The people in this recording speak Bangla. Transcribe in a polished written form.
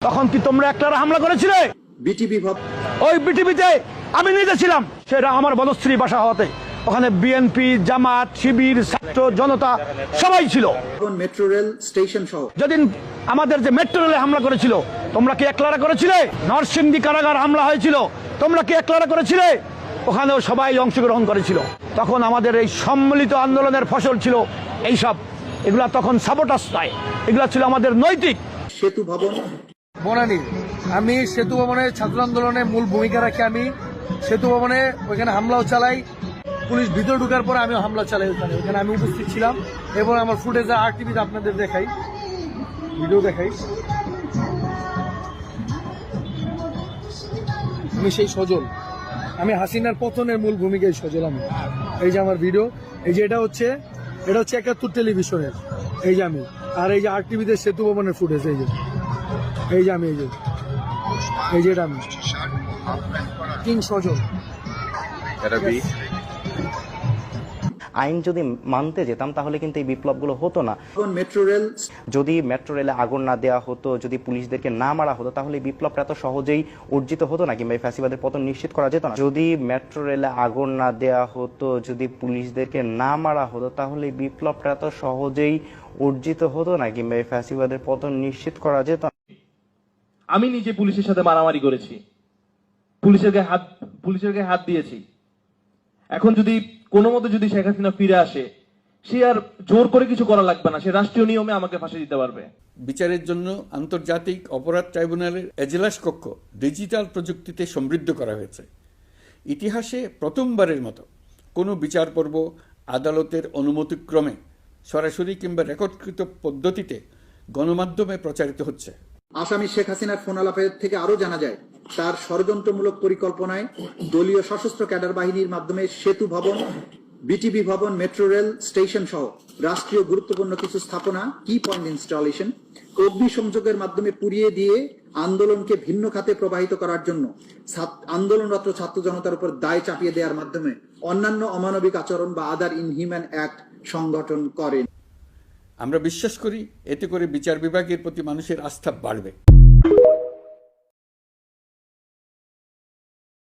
তখন কি তোমরা একটারা হামলা করেছিলে? বিটিভি ওই বিটিভিতে আমি নিজে ছিলাম, সেটা আমার বনশ্রী বাসা হওয়াতে। ওখানে বিএনপি, জামাত, শিবির, ছাত্র জনতা সবাই ছিল। মেট্রো রেল স্টেশন সহ যেদিন আমাদের যে মেট্রো রেলে হামলা করেছিল, তোমরা কি একলারা করেছিলে? নরসিংদী কারাগার হামলা হয়েছিল, তোমরা কি একলারা করেছিলে? ওখানেও সবাই অংশগ্রহণ করেছিল। তখন আমাদের এই সম্মিলিত আন্দোলনের ফসল ছিল এইসব। এগুলা তখন সাবোটাস নয়, এগুলা ছিল আমাদের নৈতিক। সেতু ভবন বনানী, আমি সেতু ভবনের ছাত্র আন্দোলনে মূল ভূমিকা রাখি। আমি সেতু ভবনে ওইখানে হামলাও চালাই, পুলিশ ভিতরে ঢুকার পরে আমিও হামলা চালাই ওইখানে আমি উপস্থিত ছিলাম। এবং আমার ফুটেজে আরটিভিতে আপনাদের দেখাই, ভিডিও দেখাই। আমি সেই সজল, আমি হাসিনার পতনের মূল ভূমিকায় সজল আমি। এই যে আমার ভিডিও, এই যে এটা হচ্ছে 71 টেলিভিশনের, এই যে আমি। আর এই যে আরটিভিতে সেতু ভবনের ফুটেজ, এই যে আমি, এই যে এটা আমি কিং সজল। আইন যদি মানতে যেতাম তাহলে কিন্তু এই বিপ্লবগুলো হতো না। মেট্রো রেল যদি মেট্রো রেলে আগুন না দেওয়া হতো, যদি পুলিশদেরকে না মারা হতো, তাহলে এই বিপ্লবটা এত সহজেই অর্জিত হতো না, কিংবা ফ্যাসিবাদের পতন নিশ্চিত করা যেত না। যদি মেট্রো রেলে আগুন না দেওয়া হতো, যদি পুলিশদেরকে না মারা হতো, তাহলে এই বিপ্লবটা এত সহজেই অর্জিত হতো না, কিংবা ফ্যাসিবাদের পতন নিশ্চিত করা যেত না। আমি নিজে পুলিশের সাথে মারামারি করেছি, পুলিশের গায়ে হাত দিয়েছি। এখন যদি কোনো মতে যদি শেখ হাসিনা ফিরে আসে, সে আর জোর করে কিছু করা লাগবে না, সে রাষ্ট্রীয় নিয়মে আমাকে ফাঁসি দিতে পারবে। বিচারের জন্য আন্তর্জাতিক অপরাধ ট্রাইব্যুনালের এজলাস কক্ষ ডিজিটাল প্রযুক্তিতে সমৃদ্ধ করা হয়েছে। ইতিহাসে প্রথমবারের মতো কোনো বিচার পর্ব আদালতের অনুমতিক্রমে সরাসরি কিংবা রেকর্ডকৃত পদ্ধতিতে গণমাধ্যমে প্রচারিত হচ্ছে। আসামি শেখ হাসিনার ফোন আলাপের থেকে আরো জানা যায়, তার ষড়যন্ত্রমূলক পরিকল্পনায় দলীয় সশস্ত্র ক্যাডার বাহিনীর মাধ্যমে সেতু ভবন, বিটিভি ভবন, মেট্রো রেল স্টেশন সহ রাষ্ট্রীয় গুরুত্বপূর্ণ কিছু স্থাপনা কি পয়েন্ট ইনস্টলেশন অগ্নিসংযোগের মাধ্যমে পুড়িয়ে দিয়ে আন্দোলনকে ভিন্ন খাতে প্রবাহিত করার জন্য আন্দোলনরত ছাত্র জনতার উপর দায় চাপিয়ে দেওয়ার মাধ্যমে অন্যান্য অমানবিক আচরণ বা আদার ইনহিউম্যান অ্যাক্ট সংগঠন করেন। আমরা বিশ্বাস করি এতে করে বিচার বিভাগের প্রতি মানুষের আস্থা বাড়বে।